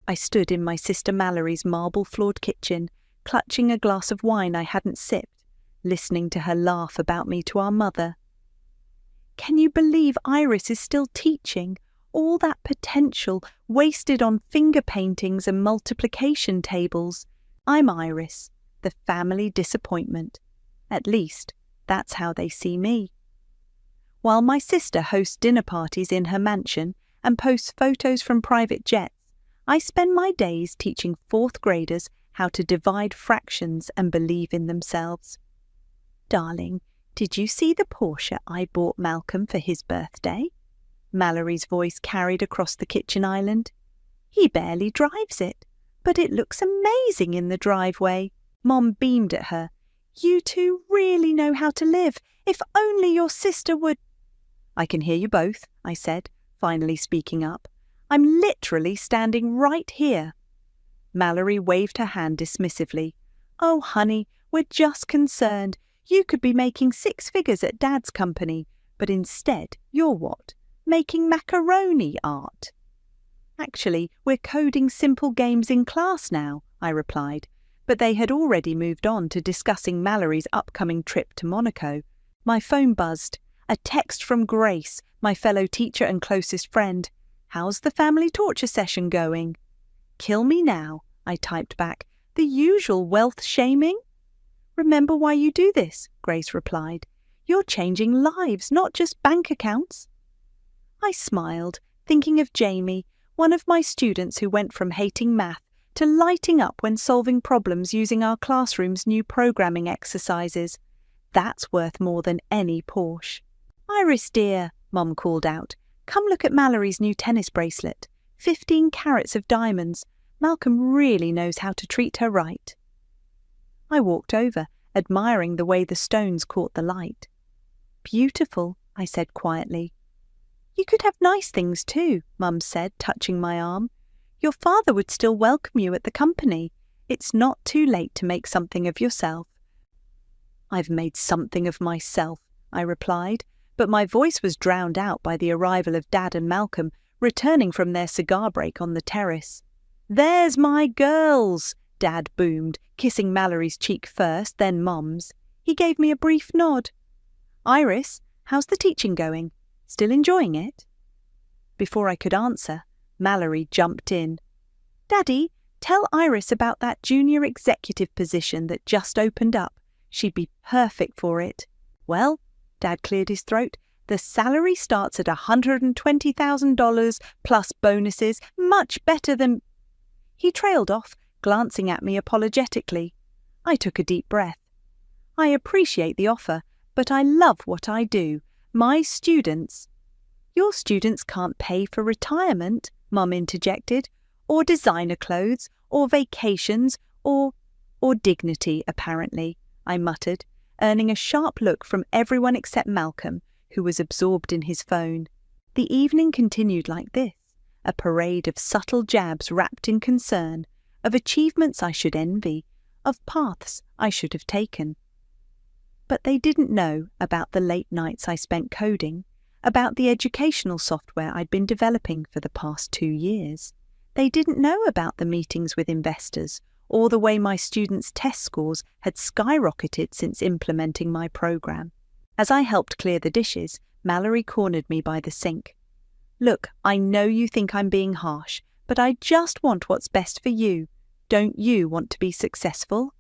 I stood in my sister Mallory's marble-floored kitchen, clutching a glass of wine I hadn't sipped, listening to her laugh about me to our mother. Can you believe Iris is still teaching? All that potential wasted on finger paintings and multiplication tables. I'm Iris, the family disappointment. At least, that's how they see me. While my sister hosts dinner parties in her mansion and posts photos from private jets, I spend my days teaching fourth graders how to divide fractions and believe in themselves. Darling, did you see the Porsche I bought Malcolm for his birthday? Mallory's voice carried across the kitchen island. He barely drives it, but it looks amazing in the driveway. Mom beamed at her. You two really know how to live. If only your sister would... I can hear you both, I said, finally speaking up. I'm literally standing right here. Mallory waved her hand dismissively. Oh, honey, we're just concerned. You could be making 6 figures at Dad's company, but instead you're what? Making macaroni art. Actually, we're coding simple games in class now, I replied, but they had already moved on to discussing Mallory's upcoming trip to Monaco. My phone buzzed. A text from Grace, my fellow teacher and closest friend. How's the family torture session going? Kill me now, I typed back. The usual wealth shaming? Remember why you do this, Grace replied. You're changing lives, not just bank accounts. I smiled, thinking of Jamie, one of my students who went from hating math to lighting up when solving problems using our classroom's new programming exercises. That's worth more than any Porsche. Iris, dear, Mum called out, come look at Mallory's new tennis bracelet. 15 carats of diamonds. Malcolm really knows how to treat her right. I walked over, admiring the way the stones caught the light. Beautiful, I said quietly. You could have nice things too, Mum said, touching my arm. Your father would still welcome you at the company. It's not too late to make something of yourself. I've made something of myself, I replied, but my voice was drowned out by the arrival of Dad and Malcolm, returning from their cigar break on the terrace. There's my girls, Dad boomed, kissing Mallory's cheek first, then Mum's. He gave me a brief nod. Iris, how's the teaching going? Still enjoying it? Before I could answer, Mallory jumped in. Daddy, tell Iris about that junior executive position that just opened up. She'd be perfect for it. Well, Dad cleared his throat, the salary starts at $120,000 plus bonuses, much better than... He trailed off, glancing at me apologetically. I took a deep breath. I appreciate the offer, but I love what I do. My students... Your students can't pay for retirement, Mum interjected, or designer clothes, or vacations, or dignity, apparently, I muttered, earning a sharp look from everyone except Malcolm, who was absorbed in his phone. The evening continued like this, a parade of subtle jabs wrapped in concern, of achievements I should envy, of paths I should have taken. But they didn't know about the late nights I spent coding, about the educational software I'd been developing for the past 2 years. They didn't know about the meetings with investors, or the way my students' test scores had skyrocketed since implementing my program. As I helped clear the dishes, Mallory cornered me by the sink. Look, I know you think I'm being harsh, but I just want what's best for you. Don't you want to be successful?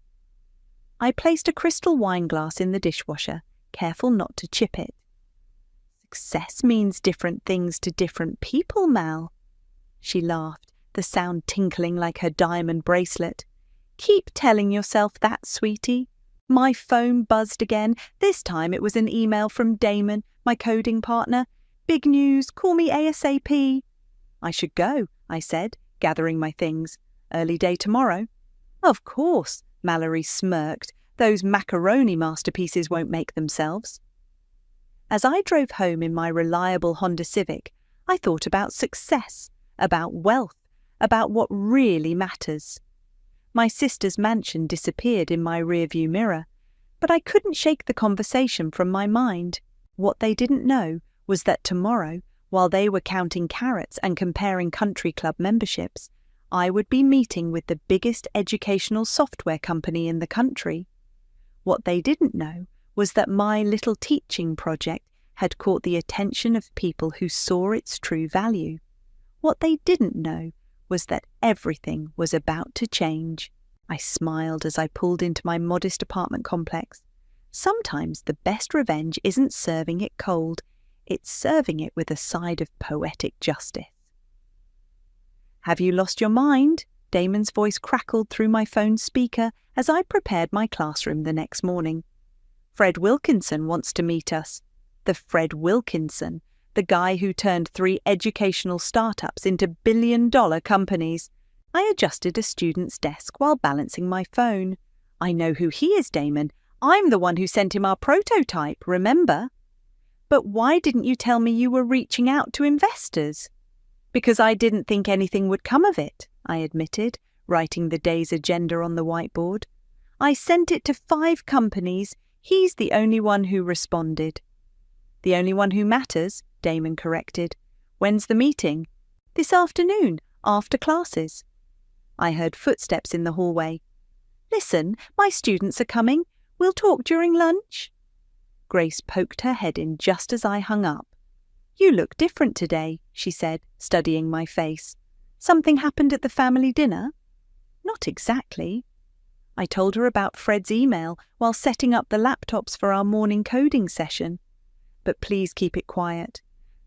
I placed a crystal wine glass in the dishwasher, careful not to chip it. Success means different things to different people, Mal. She laughed, the sound tinkling like her diamond bracelet. Keep telling yourself that, sweetie. My phone buzzed again. This time it was an email from Damon, my coding partner. Big news, call me ASAP. I should go, I said, gathering my things. Early day tomorrow. Of course, Mallory smirked. Those macaroni masterpieces won't make themselves. As I drove home in my reliable Honda Civic, I thought about success, about wealth, about what really matters. My sister's mansion disappeared in my rearview mirror, but I couldn't shake the conversation from my mind. What they didn't know was that tomorrow, while they were counting carrots and comparing country club memberships, I would be meeting with the biggest educational software company in the country. What they didn't know was that my little teaching project had caught the attention of people who saw its true value. What they didn't know was that everything was about to change. I smiled as I pulled into my modest apartment complex. Sometimes the best revenge isn't serving it cold, it's serving it with a side of poetic justice. "Have you lost your mind?" Damon's voice crackled through my phone speaker as I prepared my classroom the next morning. "Fred Wilkinson wants to meet us." The Fred Wilkinson, the guy who turned 3 educational startups into billion-dollar companies. I adjusted a student's desk while balancing my phone. "I know who he is, Damon. I'm the one who sent him our prototype, remember?" "But why didn't you tell me you were reaching out to investors?" "Because I didn't think anything would come of it," I admitted, writing the day's agenda on the whiteboard. "I sent it to 5 companies. He's the only one who responded." "The only one who matters," Damon corrected. "When's the meeting?" "This afternoon, after classes." I heard footsteps in the hallway. "Listen, my students are coming. We'll talk during lunch." Grace poked her head in just as I hung up. "You look different today," she said, studying my face. "Something happened at the family dinner?" "Not exactly." I told her about Fred's email while setting up the laptops for our morning coding session. "But please keep it quiet.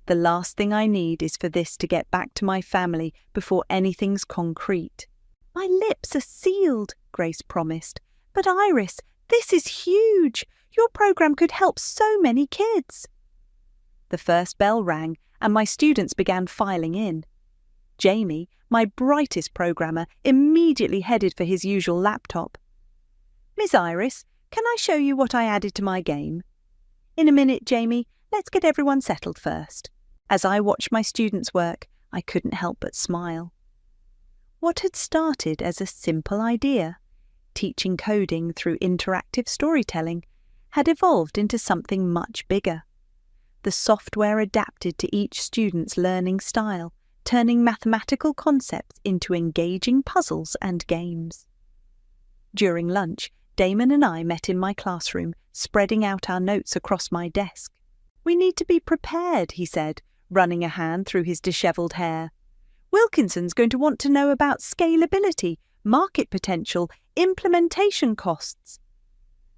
The last thing I need is for this to get back to my family before anything's concrete." "My lips are sealed," Grace promised. "But Iris, this is huge. Your program could help so many kids." The first bell rang and my students began filing in. Jamie, my brightest programmer, immediately headed for his usual laptop. "Miss Iris, can I show you what I added to my game?" "In a minute, Jamie. Let's get everyone settled first." As I watched my students work, I couldn't help but smile. What had started as a simple idea, teaching coding through interactive storytelling, had evolved into something much bigger. The software adapted to each student's learning style, turning mathematical concepts into engaging puzzles and games. During lunch, Damon and I met in my classroom, spreading out our notes across my desk. "We need to be prepared," he said, running a hand through his dishevelled hair. "Wilkinson's going to want to know about scalability, market potential, implementation costs."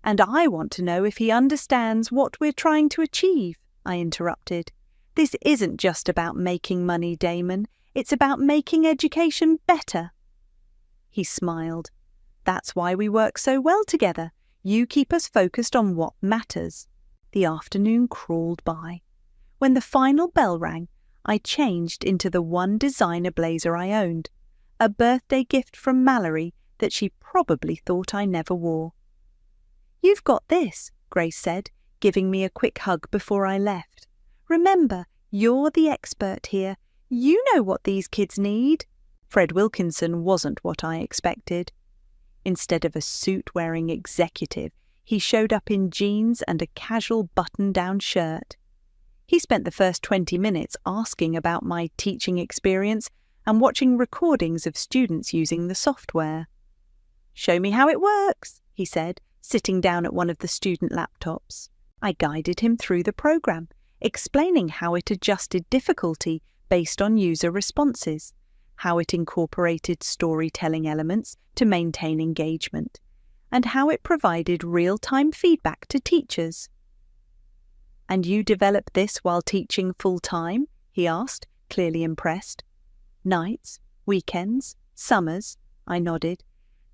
"And I want to know if he understands what we're trying to achieve," I interrupted. "This isn't just about making money, Damon. It's about making education better." He smiled. "That's why we work so well together. You keep us focused on what matters." The afternoon crawled by. When the final bell rang, I changed into the one designer blazer I owned, a birthday gift from Mallory that she probably thought I never wore. "You've got this," Grace said, giving me a quick hug before I left. "Remember, you're the expert here. You know what these kids need." Fred Wilkinson wasn't what I expected. Instead of a suit-wearing executive, he showed up in jeans and a casual button-down shirt. He spent the first 20 minutes asking about my teaching experience and watching recordings of students using the software. "Show me how it works," he said, sitting down at one of the student laptops. I guided him through the program, explaining how it adjusted difficulty based on user responses, how it incorporated storytelling elements to maintain engagement, and how it provided real-time feedback to teachers. "And you developed this while teaching full-time?" he asked, clearly impressed. "Nights, weekends, summers," I nodded.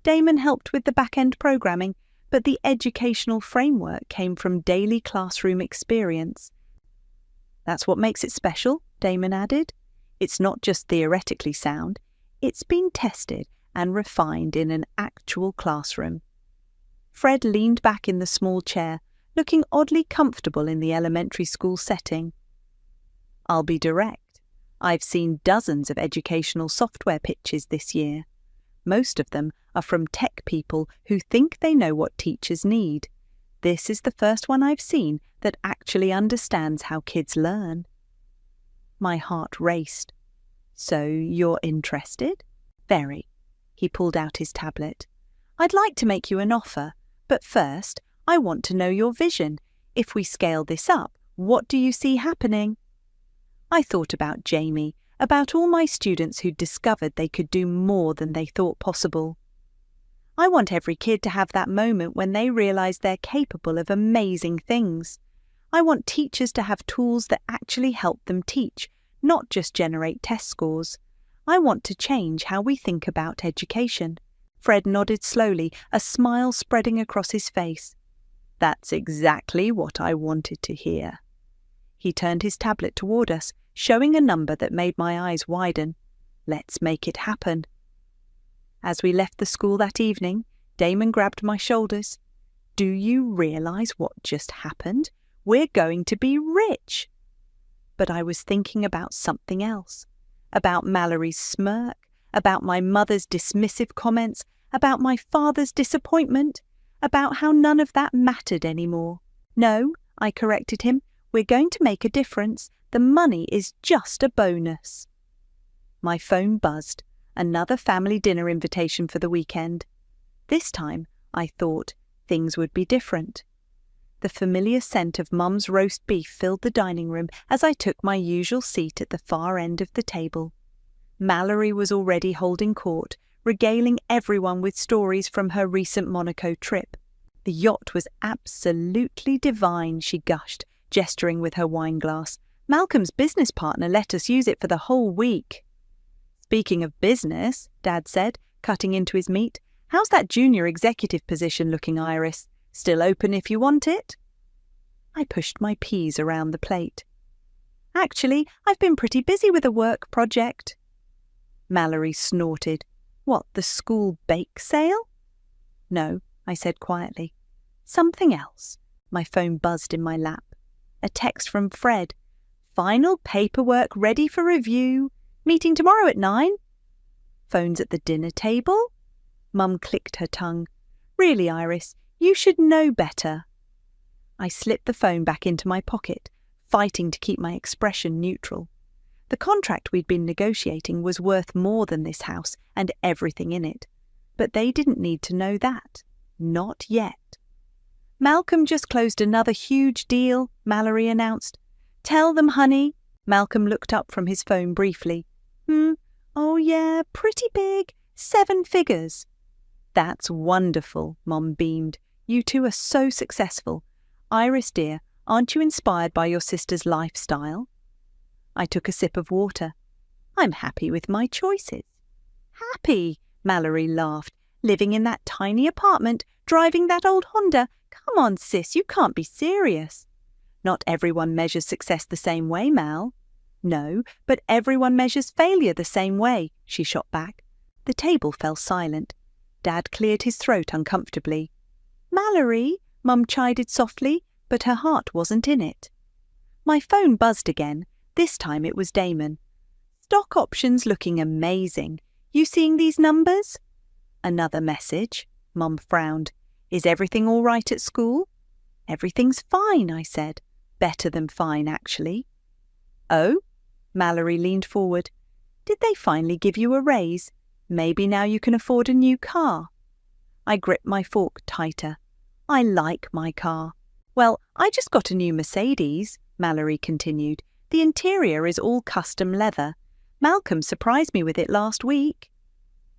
Damon helped with the back-end programming, but the educational framework came from daily classroom experience. "That's what makes it special," Damon added. "It's not just theoretically sound, it's been tested and refined in an actual classroom." Fred leaned back in the small chair, looking oddly comfortable in the elementary school setting. "I'll be direct. I've seen dozens of educational software pitches this year. Most of them are from tech people who think they know what teachers need. This is the first one I've seen that actually understands how kids learn." My heart raced. "So you're interested?" Very. He pulled out his tablet. I'd like to make you an offer, but first, I want to know your vision. If we scale this up, what do you see happening? I thought about Jamie, about all my students who'd discovered they could do more than they thought possible. I want every kid to have that moment when they realize they're capable of amazing things. I want teachers to have tools that actually help them teach, not just generate test scores. I want to change how we think about education. Fred nodded slowly, a smile spreading across his face. That's exactly what I wanted to hear. He turned his tablet toward us, showing a number that made my eyes widen. Let's make it happen. As we left the school that evening, Damon grabbed my shoulders. Do you realize what just happened? We're going to be rich. But I was thinking about something else. About Mallory's smirk, about my mother's dismissive comments, about my father's disappointment, about how none of that mattered anymore. No, I corrected him, we're going to make a difference. The money is just a bonus. My phone buzzed. Another family dinner invitation for the weekend. This time, I thought, things would be different. The familiar scent of Mum's roast beef filled the dining room as I took my usual seat at the far end of the table. Mallory was already holding court, regaling everyone with stories from her recent Monaco trip. The yacht was absolutely divine, she gushed, gesturing with her wine glass. Malcolm's business partner let us use it for the whole week. Speaking of business, Dad said, cutting into his meat, how's that junior executive position looking, Iris? Still open if you want it? I pushed my peas around the plate. Actually, I've been pretty busy with a work project. Mallory snorted. What, the school bake sale? No, I said quietly. Something else. My phone buzzed in my lap. A text from Fred. Final paperwork ready for review. Meeting tomorrow at 9. Phone's at the dinner table? Mum clicked her tongue. Really, Iris, you should know better. I slipped the phone back into my pocket, fighting to keep my expression neutral. The contract we'd been negotiating was worth more than this house and everything in it. But they didn't need to know that. Not yet. Malcolm just closed another huge deal, Mallory announced. Tell them, honey. Malcolm looked up from his phone briefly. Oh yeah, pretty big. 7 figures. That's wonderful, Mum beamed. You two are so successful. Iris, dear, aren't you inspired by your sister's lifestyle? I took a sip of water. I'm happy with my choices. Happy? Mallory laughed. Living in that tiny apartment, driving that old Honda. Come on, sis, you can't be serious. Not everyone measures success the same way, Mal. No, but everyone measures failure the same way, she shot back. The table fell silent. Dad cleared his throat uncomfortably. Mallory, Mum chided softly, but her heart wasn't in it. My phone buzzed again. This time it was Damon. Stock options looking amazing. You seeing these numbers? Another message. Mum frowned. Is everything all right at school? Everything's fine, I said. Better than fine, actually. Oh? Mallory leaned forward. Did they finally give you a raise? Maybe now you can afford a new car. I gripped my fork tighter. I like my car. Well, I just got a new Mercedes, Mallory continued. The interior is all custom leather. Malcolm surprised me with it last week.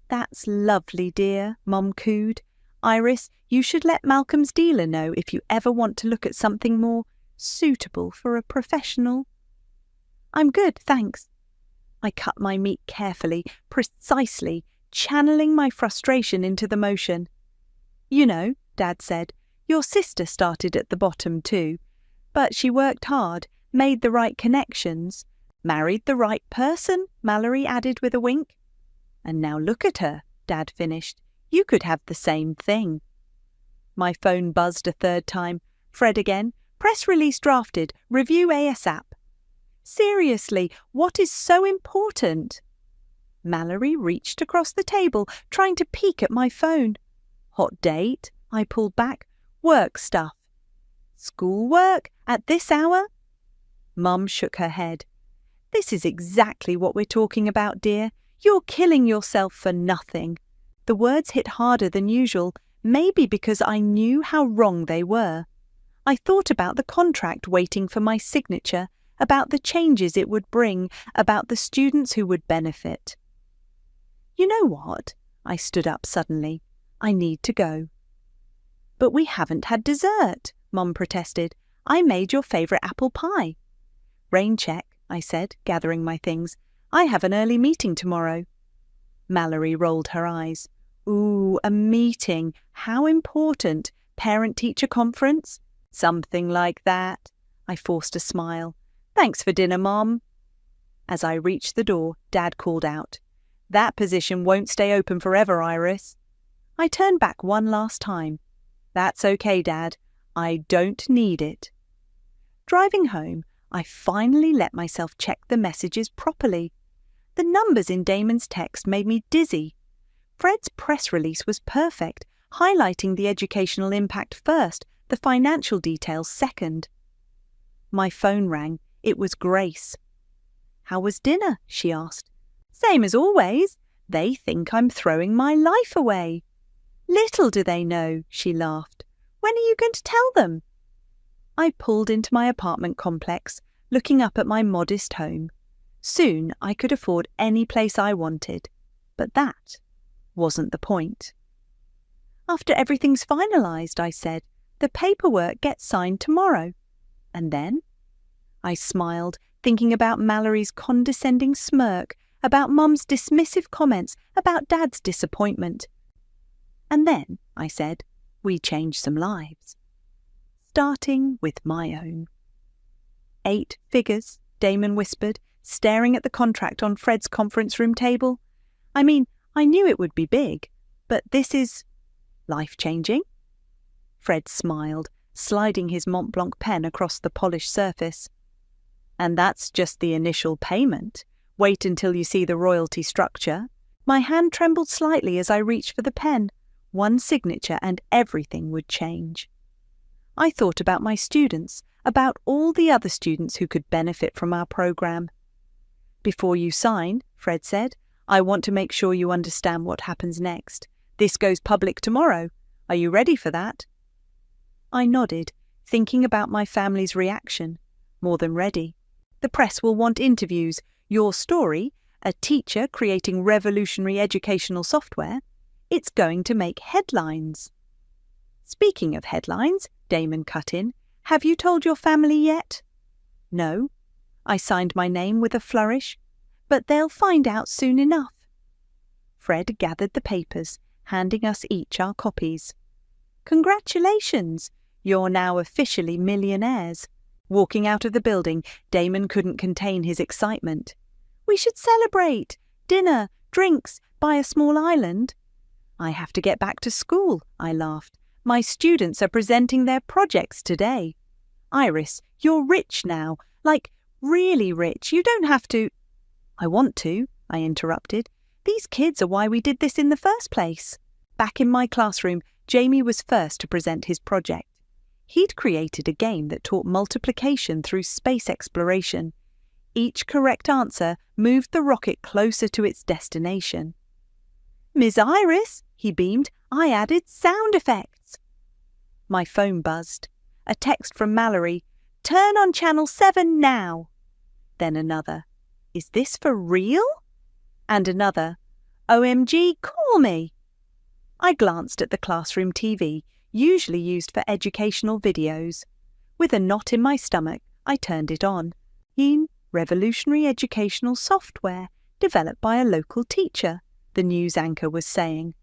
That's lovely, dear, Mum cooed. Iris, you should let Malcolm's dealer know if you ever want to look at something more suitable for a professional. I'm good, thanks. I cut my meat carefully, precisely, channeling my frustration into the motion. You know, Dad said, your sister started at the bottom too. But she worked hard, made the right connections, married the right person, Mallory added with a wink. And now look at her, Dad finished. You could have the same thing. My phone buzzed a third time. Fred again. Press release drafted. Review ASAP. Seriously, what is so important? Mallory reached across the table, trying to peek at my phone. Hot date? I pulled back. Work stuff. Schoolwork? At this hour? Mum shook her head. This is exactly what we're talking about, dear. "You're killing yourself for nothing." The words hit harder than usual, maybe because I knew how wrong they were. I thought about the contract waiting for my signature, about the changes it would bring, about the students who would benefit. "You know what?" I stood up suddenly. "I need to go." "But we haven't had dessert," Mum protested. "I made your favourite apple pie." "Rain check," I said, gathering my things. "I have an early meeting tomorrow." Mallory rolled her eyes. "Ooh, a meeting. How important? Parent-teacher conference?" "Something like that." I forced a smile. "Thanks for dinner, Mom." As I reached the door, Dad called out, "That position won't stay open forever, Iris." I turned back one last time. "That's okay, Dad. I don't need it." Driving home, I finally let myself check the messages properly. The numbers in Damon's text made me dizzy. Fred's press release was perfect, highlighting the educational impact first, the financial details second. My phone rang. It was Grace. "How was dinner?" she asked. "Same as always. They think I'm throwing my life away." "Little do they know," she laughed. "When are you going to tell them?" I pulled into my apartment complex, looking up at my modest home. Soon I could afford any place I wanted, but that wasn't the point. "After everything's finalised," I said, "the paperwork gets signed tomorrow." "And then?" I smiled, thinking about Mallory's condescending smirk, about Mum's dismissive comments, about Dad's disappointment. "And then," I said, "we change some lives. Starting with my own." 8 figures, Damon whispered, staring at the contract on Fred's conference room table. "I mean, I knew it would be big, but this is life-changing." Fred smiled, sliding his Mont Blanc pen across the polished surface. "And that's just the initial payment. Wait until you see the royalty structure." My hand trembled slightly as I reached for the pen. One signature and everything would change. I thought about my students, about all the other students who could benefit from our program. "Before you sign," Fred said, "I want to make sure you understand what happens next. This goes public tomorrow. Are you ready for that?" I nodded, thinking about my family's reaction. More than ready. The press will want interviews. Your story, a teacher creating revolutionary educational software, it's going to make headlines. "Speaking of headlines," Damon cut in, "have you told your family yet?" "No." I signed my name with a flourish. "But they'll find out soon enough." Fred gathered the papers, handing us each our copies. "Congratulations! You're now officially millionaires." Walking out of the building, Damon couldn't contain his excitement. "We should celebrate! Dinner, drinks, buy a small island." "I have to get back to school," I laughed. "My students are presenting their projects today." "Iris, you're rich now. Like, really rich. You don't have to—" "I want to," I interrupted. "These kids are why we did this in the first place." Back in my classroom, Jamie was first to present his project. He'd created a game that taught multiplication through space exploration. Each correct answer moved the rocket closer to its destination. "Miss Iris," he beamed, "I added sound effects." My phone buzzed. A text from Mallory. "Turn on channel 7 now." Then another. "Is this for real?" And another. "OMG, call me." I glanced at the classroom TV, usually used for educational videos. With a knot in my stomach, I turned it on. Revolutionary educational software developed by a local teacher, the news anchor was saying.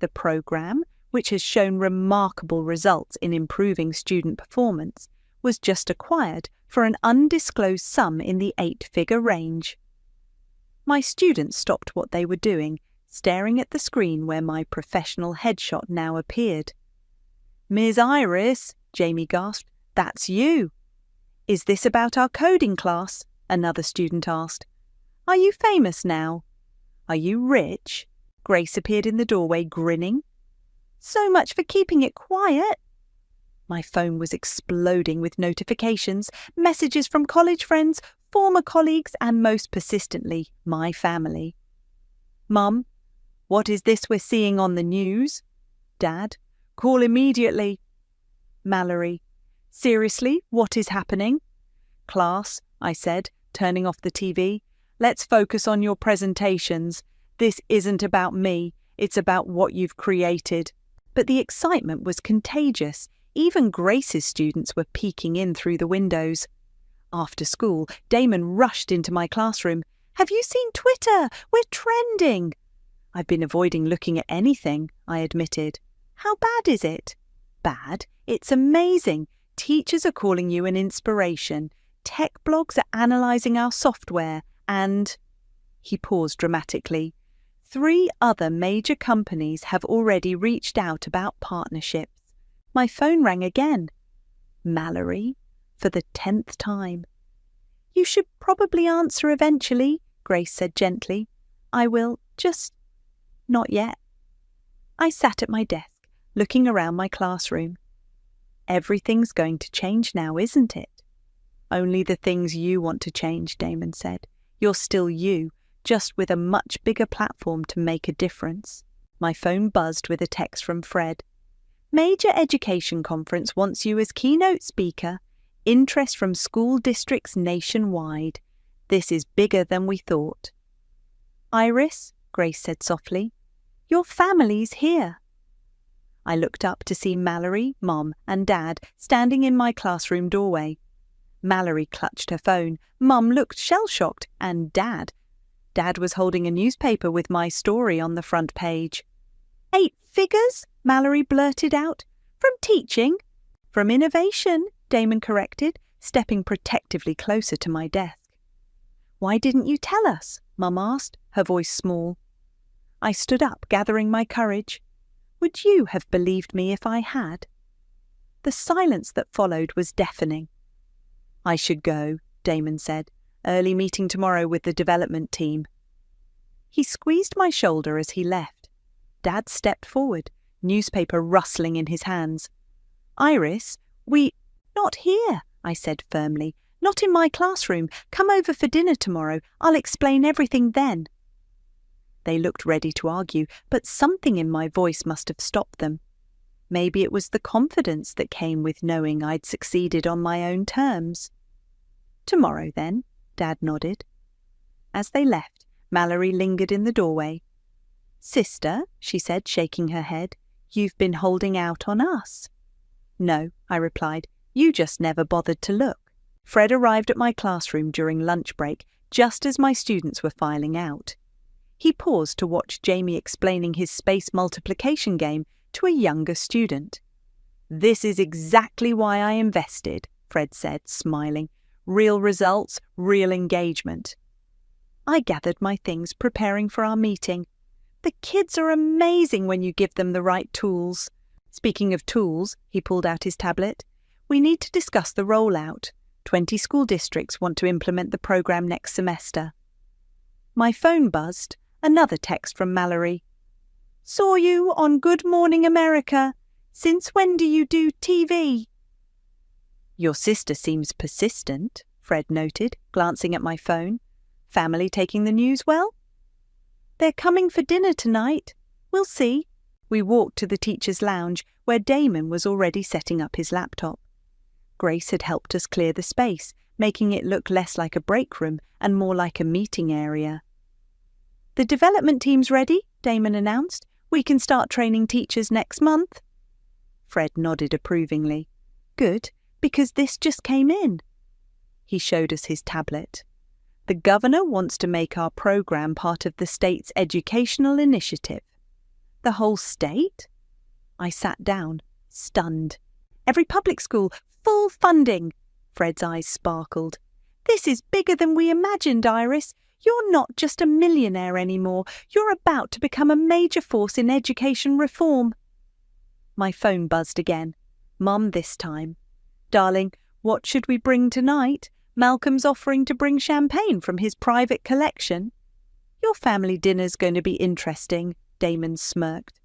The program, which has shown remarkable results in improving student performance, was just acquired for an undisclosed sum in the 8-figure range. My students stopped what they were doing, staring at the screen where my professional headshot now appeared. "Ms. Iris," Jamie gasped, "that's you." "Is this about our coding class?" another student asked. "Are you famous now?" "Are you rich?" Grace appeared in the doorway, grinning. "So much for keeping it quiet." My phone was exploding with notifications, messages from college friends, former colleagues, and most persistently, my family. Mum, what is this we're seeing on the news? Dad, call immediately. Mallory, seriously, what is happening? Class, I said, turning off the TV, let's focus on your presentations. This isn't about me, it's about what you've created. But the excitement was contagious. Even Grace's students were peeking in through the windows. After school, Damon rushed into my classroom. Have you seen Twitter? We're trending. I've been avoiding looking at anything, I admitted. How bad is it? Bad? It's amazing. Teachers are calling you an inspiration. Tech blogs are analysing our software. And, he paused dramatically, 3 other major companies have already reached out about partnerships. My phone rang again. Mallory, for the 10th time. You should probably answer eventually, Grace said gently. I will, just not yet. I sat at my desk, looking around my classroom. Everything's going to change now, isn't it? Only the things you want to change, Damon said. You're still you, just with a much bigger platform to make a difference. My phone buzzed with a text from Fred. Major Education Conference wants you as keynote speaker. Interest from school districts nationwide. This is bigger than we thought. Iris, Grace said softly, your family's here. I looked up to see Mallory, Mum, and Dad standing in my classroom doorway. Mallory clutched her phone, Mum looked shell-shocked, and Dad was holding a newspaper with my story on the front page. 8 figures? Mallory blurted out. From teaching? From innovation, Damon corrected, stepping protectively closer to my desk. Why didn't you tell us? Mum asked, her voice small. I stood up, gathering my courage. Would you have believed me if I had? The silence that followed was deafening. I should go, Damon said. Early meeting tomorrow with the development team. He squeezed my shoulder as he left. Dad stepped forward, newspaper rustling in his hands. Iris, Not here, I said firmly. Not in my classroom. Come over for dinner tomorrow. I'll explain everything then. They looked ready to argue, but something in my voice must have stopped them. Maybe it was the confidence that came with knowing I'd succeeded on my own terms. Tomorrow, then, Dad nodded. As they left, Mallory lingered in the doorway. Sister, she said, shaking her head, you've been holding out on us. No, I replied, you just never bothered to look. Fred arrived at my classroom during lunch break, just as my students were filing out. He paused to watch Jamie explaining his space multiplication game to a younger student. This is exactly why I invested, Fred said, smiling. Real results, real engagement. I gathered my things, preparing for our meeting. The kids are amazing when you give them the right tools. Speaking of tools, he pulled out his tablet. We need to discuss the rollout. 20 school districts want to implement the program next semester. My phone buzzed. Another text from Mallory. Saw you on Good Morning America. Since when do you do TV? Your sister seems persistent, Fred noted, glancing at my phone. Family taking the news well? They're coming for dinner tonight. We'll see. We walked to the teacher's lounge, where Damon was already setting up his laptop. Grace had helped us clear the space, making it look less like a break room and more like a meeting area. The development team's ready, Damon announced. We can start training teachers next month. Fred nodded approvingly. Good, because this just came in. He showed us his tablet. The governor wants to make our program part of the state's educational initiative. The whole state? I sat down, stunned. Every public school, full funding. Fred's eyes sparkled. This is bigger than we imagined, Iris. You're not just a millionaire anymore. You're about to become a major force in education reform. My phone buzzed again. Mum this time. Darling, what should we bring tonight? Malcolm's offering to bring champagne from his private collection. Your family dinner's going to be interesting, Damon smirked.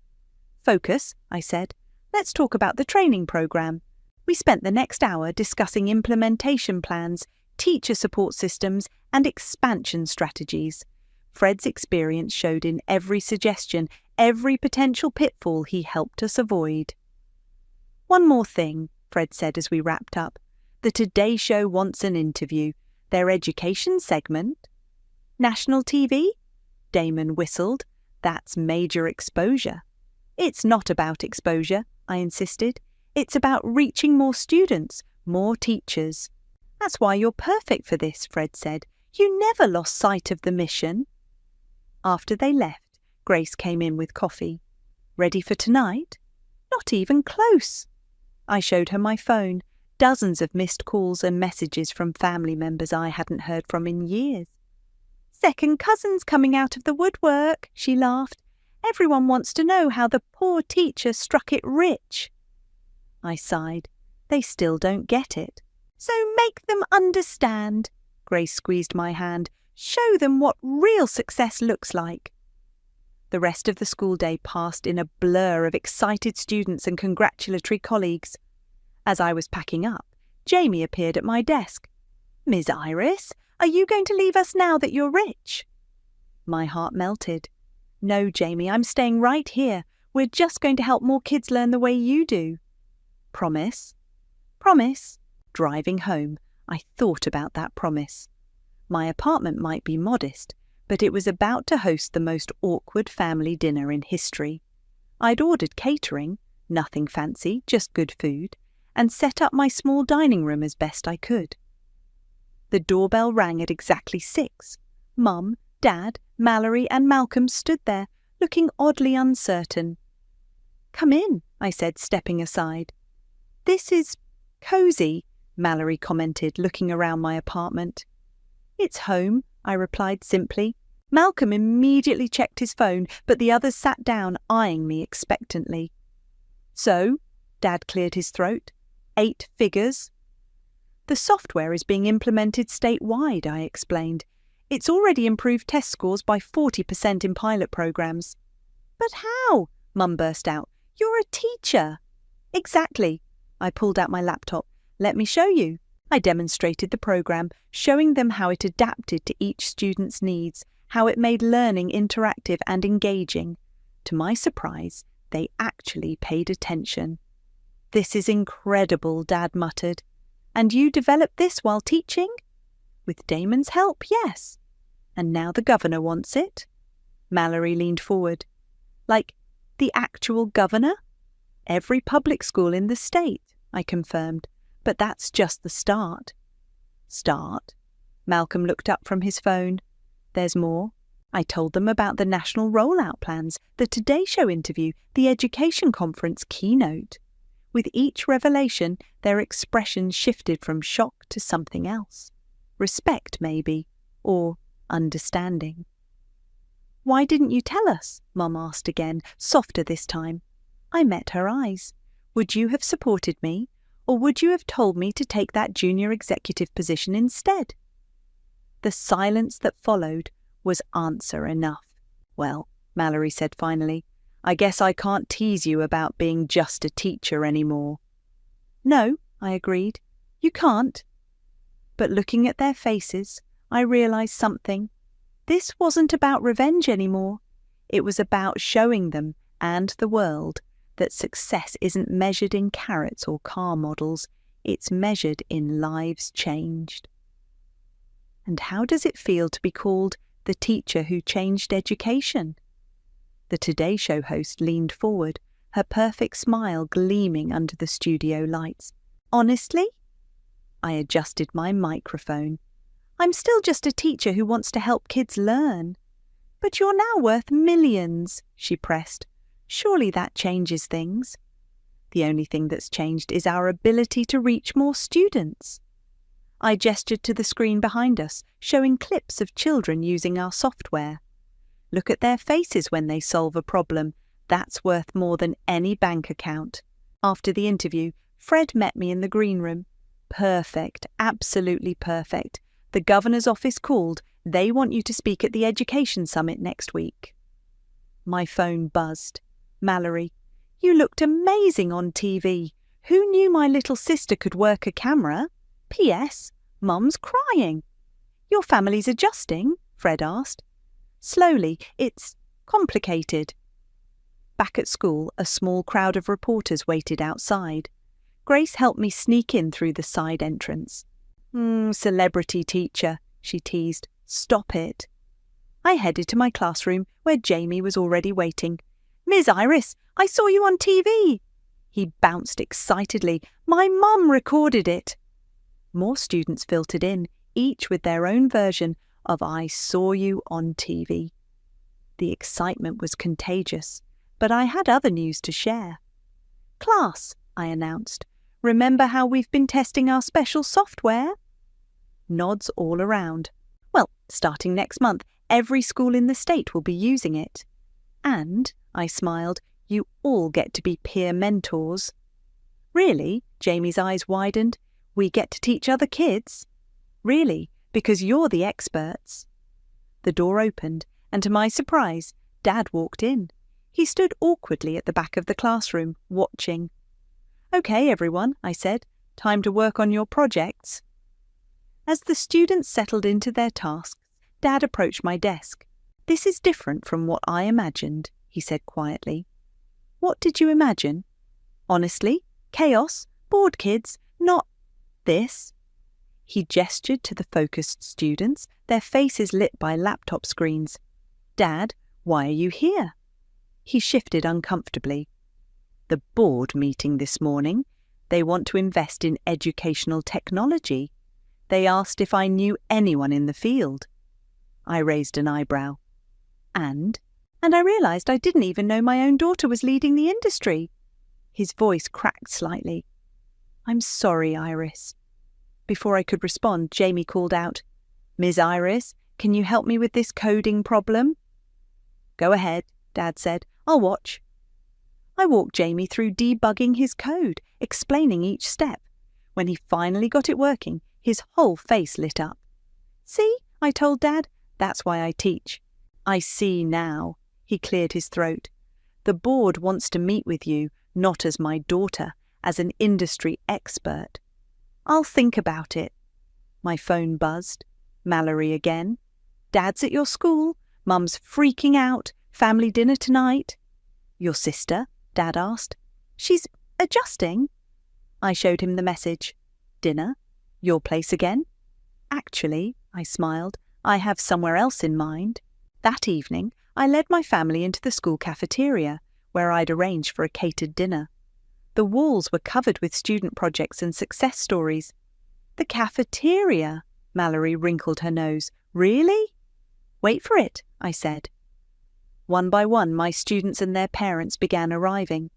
Focus, I said. Let's talk about the training program. We spent the next hour discussing implementation plans, teacher support systems, and expansion strategies. Fred's experience showed in every suggestion, every potential pitfall he helped us avoid. "One more thing," Fred said as we wrapped up. "The Today Show wants an interview. Their education segment." "National TV?" Damon whistled. "That's major exposure." "It's not about exposure," I insisted. "It's about reaching more students, more teachers." "That's why you're perfect for this," Fred said. "You never lost sight of the mission." After they left, Grace came in with coffee. "Ready for tonight?" "Not even close." I showed her my phone, dozens of missed calls and messages from family members I hadn't heard from in years. "Second cousins coming out of the woodwork," she laughed. "Everyone wants to know how the poor teacher struck it rich." I sighed. They still don't get it. "So make them understand." Grace squeezed my hand. "Show them what real success looks like." The rest of the school day passed in a blur of excited students and congratulatory colleagues. As I was packing up, Jamie appeared at my desk. "Ms. Iris, are you going to leave us now that you're rich?" My heart melted. "No, Jamie, I'm staying right here. We're just going to help more kids learn the way you do." "Promise?" "Promise." Driving home, I thought about that promise. My apartment might be modest, but it was about to host the most awkward family dinner in history. I'd ordered catering, nothing fancy, just good food, and set up my small dining room as best I could. The doorbell rang at exactly 6. Mum, Dad, Mallory and Malcolm stood there, looking oddly uncertain. "Come in," I said, stepping aside. "This is cosy," Mallory commented, looking around my apartment. "It's home," I replied simply. Malcolm immediately checked his phone, but the others sat down, eyeing me expectantly. "So?" Dad cleared his throat. 8 figures?" "The software is being implemented statewide," I explained. "It's already improved test scores by 40% in pilot programs." "But how?" Mum burst out. "You're a teacher." "Exactly." I pulled out my laptop. "Let me show you." I demonstrated the program, showing them how it adapted to each student's needs, how it made learning interactive and engaging. To my surprise, they actually paid attention. "This is incredible," Dad muttered. "And you developed this while teaching?" "With Damon's help, yes." "And now the governor wants it?" Mallory leaned forward. "Like, the actual governor?" "Every public school in the state," I confirmed. "But that's just the start." "Start?" Malcolm looked up from his phone. "There's more." I told them about the national rollout plans, the Today Show interview, the education conference keynote. With each revelation, their expression shifted from shock to something else. Respect, maybe, or understanding. "Why didn't you tell us?" Mum asked again, softer this time. I met her eyes. "Would you have supported me, or would you have told me to take that junior executive position instead?" The silence that followed was answer enough. "Well," Mallory said finally, "I guess I can't tease you about being just a teacher anymore." "No," I agreed, "you can't." But looking at their faces, I realized something. This wasn't about revenge anymore. It was about showing them, and the world, that success isn't measured in carrots or car models. It's measured in lives changed. And how does it feel to be called the teacher who changed education? The Today Show host leaned forward, her perfect smile gleaming under the studio lights. "Honestly?" I adjusted my microphone. "I'm still just a teacher who wants to help kids learn." "But you're now worth millions," she pressed. "Surely that changes things." "The only thing that's changed is our ability to reach more students." I gestured to the screen behind us, showing clips of children using our software. "Look at their faces when they solve a problem. That's worth more than any bank account." After the interview, Fred met me in the green room. "Perfect, absolutely perfect. The governor's office called. They want you to speak at the Education Summit next week." My phone buzzed. "Mallory, you looked amazing on TV. Who knew my little sister could work a camera? P.S. Mum's crying." "Your family's adjusting?" Fred asked. Slowly, it's complicated. Back at school, a small crowd of reporters waited outside. Grace helped me sneak in through the side entrance. Celebrity teacher, she teased. Stop it. I headed to my classroom, where Jamie was already waiting. Ms. Iris, I saw you on TV. He bounced excitedly. My mum recorded it. More students filtered in, each with their own version of I saw you on TV. The excitement was contagious, but I had other news to share. Class, I announced, remember how we've been testing our special software? Nods all around. Well, starting next month, every school in the state will be using it. And, I smiled, you all get to be peer mentors. Really? Jamie's eyes widened. We get to teach other kids? Really? Because you're the experts. The door opened, and to my surprise, Dad walked in. He stood awkwardly at the back of the classroom, watching. Okay, everyone, I said. Time to work on your projects. As the students settled into their tasks, Dad approached my desk. This is different from what I imagined, he said quietly. What did you imagine? Honestly, chaos, bored kids, not this. He gestured to the focused students, their faces lit by laptop screens. Dad, why are you here? He shifted uncomfortably. The board meeting this morning. They want to invest in educational technology. They asked if I knew anyone in the field. I raised an eyebrow. And I realised I didn't even know my own daughter was leading the industry. His voice cracked slightly. I'm sorry, Iris. Before I could respond, Jamie called out, Ms. Iris, can you help me with this coding problem? Go ahead, Dad said. I'll watch. I walked Jamie through debugging his code, explaining each step. When he finally got it working, his whole face lit up. See, I told Dad, that's why I teach. I see now. He cleared his throat. The board wants to meet with you, not as my daughter, as an industry expert. I'll think about it. My phone buzzed. Mallory again. Dad's at your school. Mum's freaking out. Family dinner tonight. Your sister? Dad asked. She's adjusting. I showed him the message. Dinner? Your place again? Actually, I smiled, I have somewhere else in mind. That evening, I led my family into the school cafeteria, where I'd arranged for a catered dinner. The walls were covered with student projects and success stories. The cafeteria? Mallory wrinkled her nose. Really? Wait for it, I said. One by one, my students and their parents began arriving.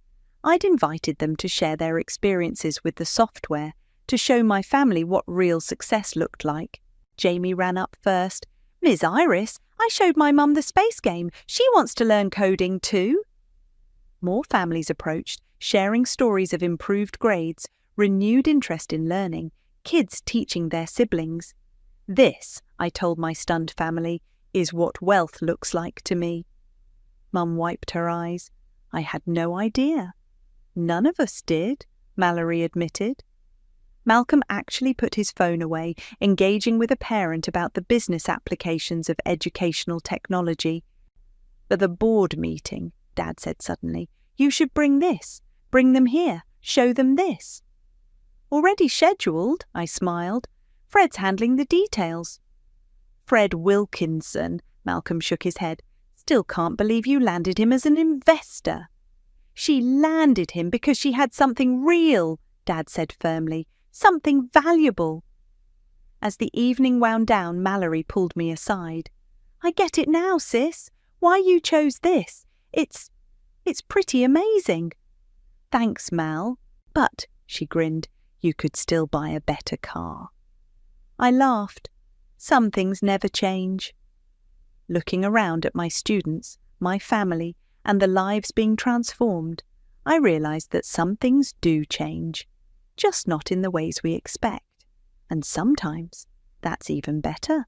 I'd invited them to share their experiences with the software, to show my family what real success looked like. Jamie ran up first. Ms. Iris, I showed my mum the space game. She wants to learn coding too. More families approached, sharing stories of improved grades, renewed interest in learning, kids teaching their siblings. This, I told my stunned family, is what wealth looks like to me. Mum wiped her eyes. I had no idea. None of us did, Mallory admitted. Malcolm actually put his phone away, engaging with a parent about the business applications of educational technology. For the board meeting, Dad said suddenly, you should bring this. Bring them here. Show them this. Already scheduled, I smiled. Fred's handling the details. Fred Wilkinson, Malcolm shook his head. Still can't believe you landed him as an investor. She landed him because she had something real, Dad said firmly. Something valuable. As the evening wound down, Mallory pulled me aside. I get it now, sis. Why you chose this. It's pretty amazing. Thanks, Mal. But, she grinned, you could still buy a better car. I laughed. Some things never change. Looking around at my students, my family, and the lives being transformed, I realized that some things do change, just not in the ways we expect. And sometimes that's even better.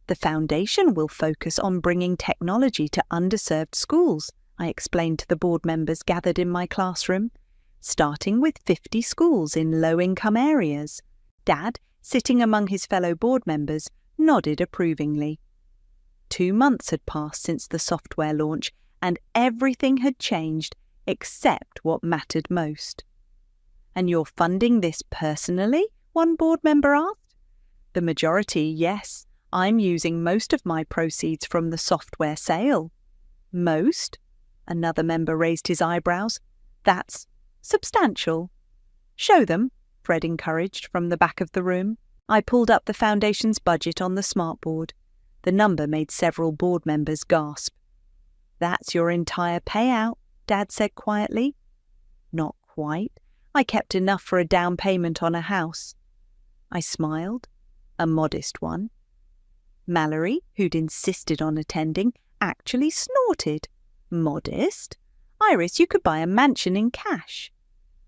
The foundation will focus on bringing technology to underserved schools, I explained to the board members gathered in my classroom, starting with 50 schools in low-income areas. Dad, sitting among his fellow board members, nodded approvingly. 2 months had passed since the software launch, and everything had changed except what mattered most. "And you're funding this personally?" one board member asked. "The majority, yes. I'm using most of my proceeds from the software sale." "Most?" Another member raised his eyebrows. "That's substantial." "Show them," Fred encouraged from the back of the room. I pulled up the foundation's budget on the smartboard. The number made several board members gasp. "That's your entire payout," Dad said quietly. "Not quite. I kept enough for a down payment on a house." I smiled. A modest one. Mallory, who'd insisted on attending, actually snorted. "Modest? Iris, you could buy a mansion in cash."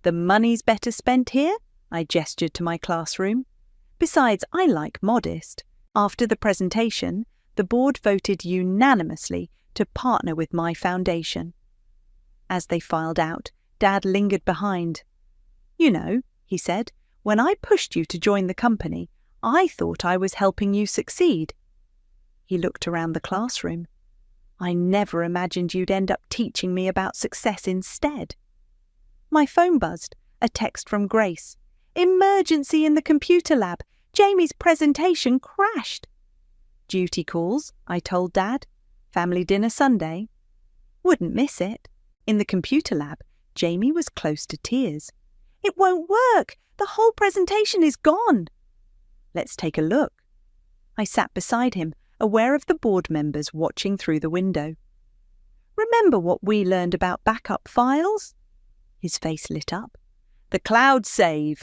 "The money's better spent here," I gestured to my classroom. "Besides, I like modest." After the presentation, the board voted unanimously to partner with my foundation. As they filed out, Dad lingered behind. "You know," he said, "when I pushed you to join the company, I thought I was helping you succeed." He looked around the classroom. "I never imagined you'd end up teaching me about success instead." My phone buzzed, a text from Grace. "Emergency in the computer lab. Jamie's presentation crashed." "Duty calls," I told Dad. "Family dinner Sunday." "Wouldn't miss it." In the computer lab, Jamie was close to tears. "It won't work. The whole presentation is gone." "Let's take a look." I sat beside him, aware of the board members watching through the window. "Remember what we learned about backup files?" His face lit up. "The cloud save."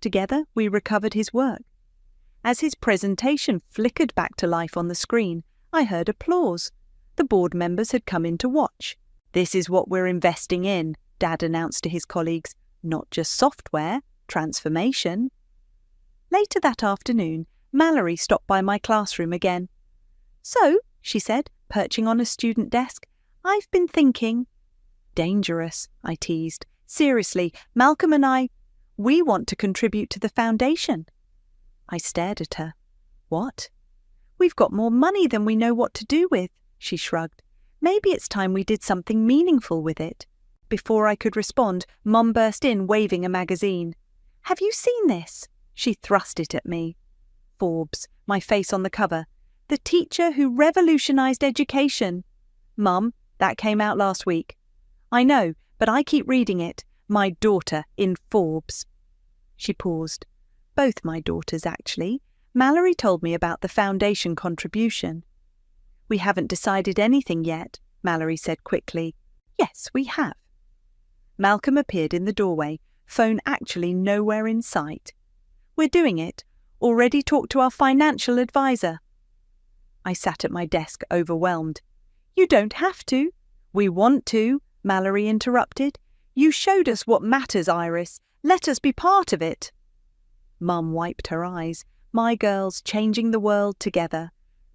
Together, we recovered his work. As his presentation flickered back to life on the screen, I heard applause. The board members had come in to watch. "This is what we're investing in," Dad announced to his colleagues. "Not just software, transformation." Later that afternoon, Mallory stopped by my classroom again. "So," she said, perching on a student desk, "I've been thinking—" "Dangerous," I teased. "Seriously, Malcolm and we want to contribute to the foundation." I stared at her. "What?" "We've got more money than we know what to do with," she shrugged. "Maybe it's time we did something meaningful with it." Before I could respond, Mum burst in waving a magazine. "Have you seen this?" She thrust it at me. Forbes, my face on the cover. "The teacher who revolutionized education." "Mum, that came out last week." "I know, but I keep reading it. My daughter in Forbes." She paused. "Both my daughters, actually. Mallory told me about the foundation contribution." "We haven't decided anything yet," Mallory said quickly. "Yes, we have." Malcolm appeared in the doorway, phone actually nowhere in sight. "We're doing it. Already talked to our financial advisor." I sat at my desk, overwhelmed. "You don't have to." "We want to," Mallory interrupted. "You showed us what matters, Iris. Let us be part of it." Mum wiped her eyes. "My girls changing the world together."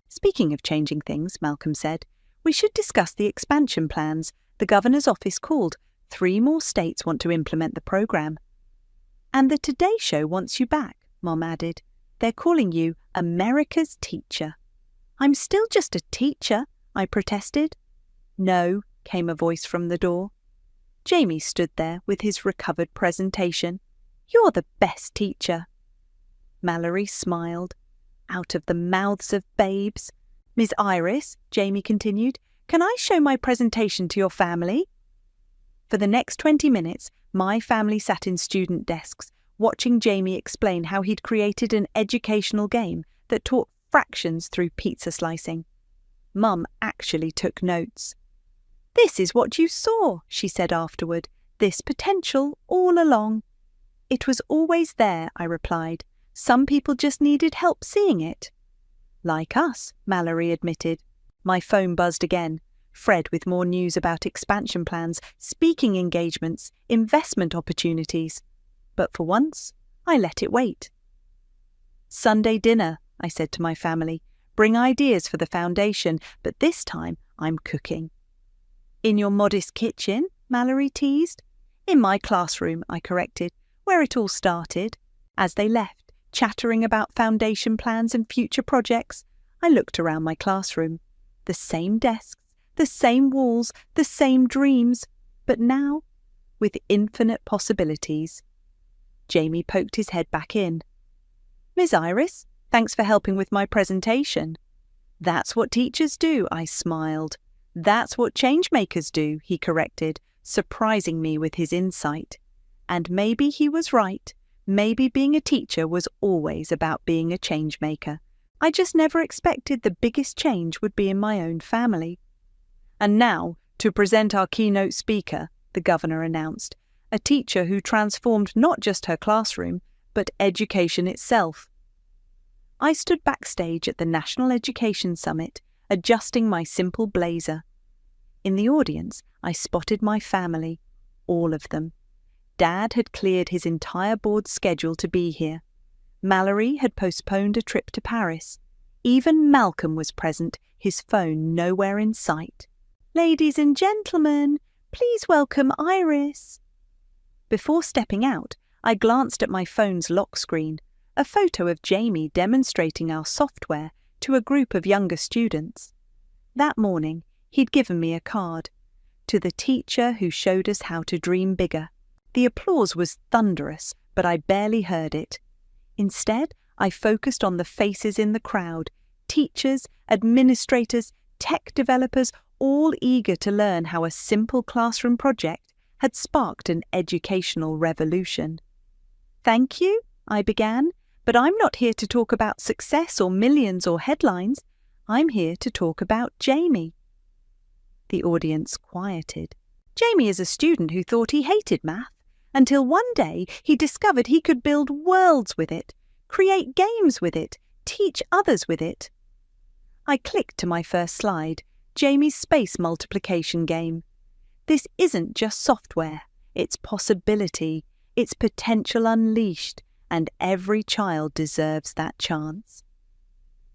"Speaking of changing things," Malcolm said, "we should discuss the expansion plans. The governor's office called. 3 more states want to implement the program." "And the Today Show wants you back," Mum added. "They're calling you America's teacher." "I'm still just a teacher," I protested. "No," came a voice from the door. Jamie stood there with his recovered presentation. "You're the best teacher." Mallory smiled. "Out of the mouths of babes." "Miss Iris," Jamie continued, "can I show my presentation to your family?" For the next 20 minutes, my family sat in student desks, watching Jamie explain how he'd created an educational game that taught fractions through pizza slicing. Mum actually took notes. "This is what you saw," she said afterward, "this potential all along." "It was always there," I replied. "Some people just needed help seeing it." "Like us," Mallory admitted. My phone buzzed again. Fred with more news about expansion plans, speaking engagements, investment opportunities. But for once, I let it wait. "Sunday dinner," I said to my family. "Bring ideas for the foundation, but this time I'm cooking." "In your modest kitchen?" Mallory teased. "In my classroom," I corrected, "where it all started." As they left, chattering about foundation plans and future projects, I looked around my classroom. The same desks, the same walls, the same dreams, but now with infinite possibilities. Jamie poked his head back in. "Miss Iris, thanks for helping with my presentation." "That's what teachers do," I smiled. "That's what changemakers do," he corrected, surprising me with his insight. And maybe he was right. Maybe being a teacher was always about being a changemaker. I just never expected the biggest change would be in my own family. "And now, to present our keynote speaker," the governor announced, a teacher who transformed not just her classroom, but education itself. I stood backstage at the National Education Summit, adjusting my simple blazer. In the audience, I spotted my family, all of them. Dad had cleared his entire board schedule to be here. Mallory had postponed a trip to Paris. Even Malcolm was present, his phone nowhere in sight. "Ladies and gentlemen, please welcome Iris." Before stepping out, I glanced at my phone's lock screen, a photo of Jamie demonstrating our software to a group of younger students. That morning, he'd given me a card. "To the teacher who showed us how to dream bigger." The applause was thunderous, but I barely heard it. Instead, I focused on the faces in the crowd, teachers, administrators, tech developers, all eager to learn how a simple classroom project had sparked an educational revolution. "Thank you," I began, "but I'm not here to talk about success or millions or headlines. I'm here to talk about Jamie." The audience quieted. Jamie is a student who thought he hated math, until one day he discovered he could build worlds with it, create games with it, teach others with it. I clicked to my first slide, Jamie's space multiplication game. This isn't just software, it's possibility, it's potential unleashed, and every child deserves that chance.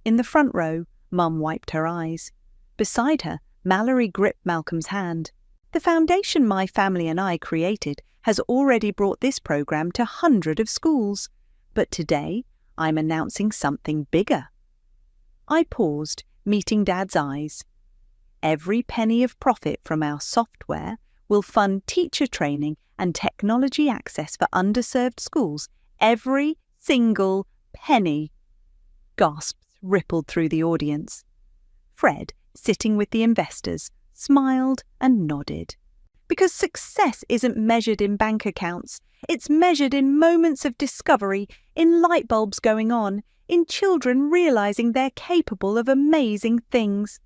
In the front row, Mum wiped her eyes. Beside her, Mallory gripped Malcolm's hand. "The foundation my family and I created has already brought this program to hundreds of schools, but today I'm announcing something bigger." I paused, meeting Dad's eyes. "Every penny of profit from our software will fund teacher training and technology access for underserved schools. Every single penny." Gasps rippled through the audience. Fred, sitting with the investors, smiled and nodded. Because success isn't measured in bank accounts. It's measured in moments of discovery, in light bulbs going on, in children realizing they're capable of amazing things.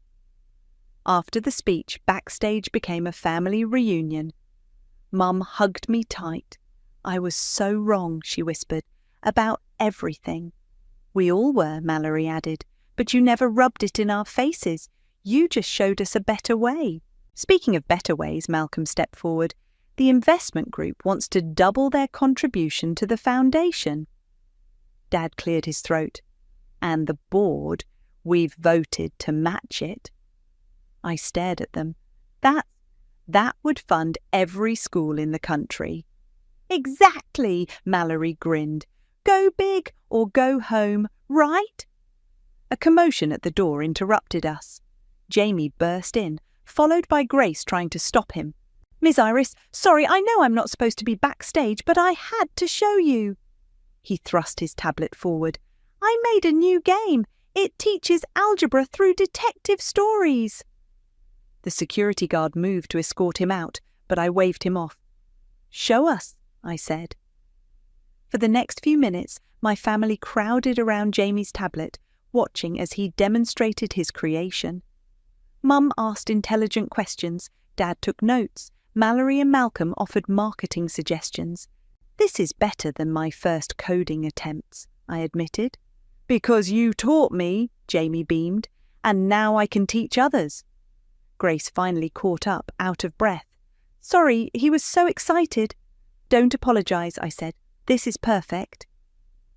After the speech, backstage became a family reunion. Mum hugged me tight. "I was so wrong," she whispered, "about everything." "We all were," Mallory added, "but you never rubbed it in our faces. You just showed us a better way." Speaking of better ways, Malcolm stepped forward. "The investment group wants to double their contribution to the foundation." Dad cleared his throat. "And the board, we've voted to match it." I stared at them. That would fund every school in the country." "Exactly," Mallory grinned. "Go big or go home, right?" A commotion at the door interrupted us. Jamie burst in, followed by Grace trying to stop him. "Miss Iris, sorry, I know I'm not supposed to be backstage, but I had to show you." He thrust his tablet forward. "I made a new game. It teaches algebra through detective stories." The security guard moved to escort him out, but I waved him off. "Show us," I said. For the next few minutes, my family crowded around Jamie's tablet, watching as he demonstrated his creation. Mum asked intelligent questions, Dad took notes, Mallory and Malcolm offered marketing suggestions. "This is better than my first coding attempts," I admitted. "Because you taught me," Jamie beamed, "and now I can teach others." Grace finally caught up, out of breath. "Sorry, he was so excited." "Don't apologise," I said. "This is perfect."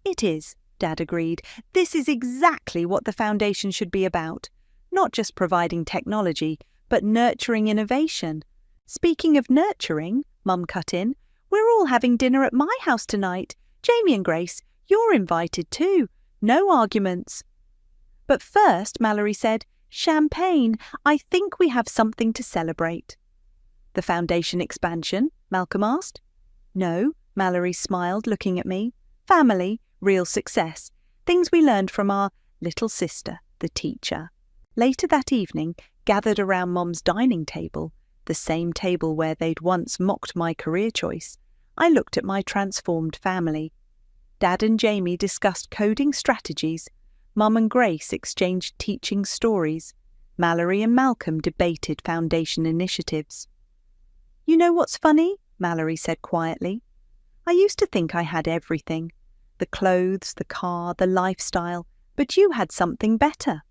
"It is," Dad agreed. "This is exactly what the foundation should be about. Not just providing technology, but nurturing innovation." "Speaking of nurturing," Mum cut in, "we're all having dinner at my house tonight. Jamie and Grace, you're invited too. No arguments." But first, Mallory said, "Champagne, I think we have something to celebrate." "The foundation expansion?" Malcolm asked. "No," Mallory smiled, looking at me. "Family, real success. Things we learned from our little sister, the teacher." Later that evening, gathered around Mom's dining table, the same table where they'd once mocked my career choice, I looked at my transformed family. Dad and Jamie discussed coding strategies. Mum and Grace exchanged teaching stories. Mallory and Malcolm debated foundation initiatives. "You know what's funny?" Mallory said quietly. "I used to think I had everything. The clothes, the car, the lifestyle, but you had something better."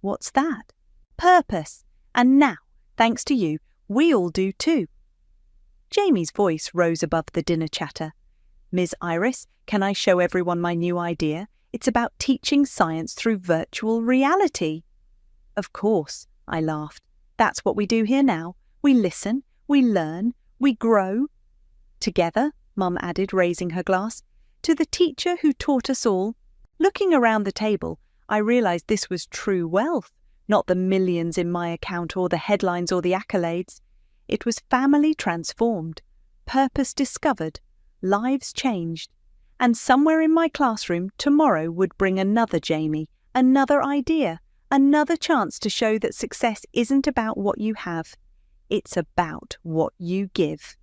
"What's that?" "Purpose. And now, thanks to you, we all do too." Jamie's voice rose above the dinner chatter. "Ms. Iris, can I show everyone my new idea? It's about teaching science through virtual reality." "Of course," I laughed. "That's what we do here now. We listen, we learn, we grow." "Together," Mum added, raising her glass, "to the teacher who taught us all." Looking around the table, I realized this was true wealth, not the millions in my account or the headlines or the accolades. It was family transformed, purpose discovered, lives changed, and somewhere in my classroom tomorrow would bring another Jamie, another idea, another chance to show that success isn't about what you have, it's about what you give.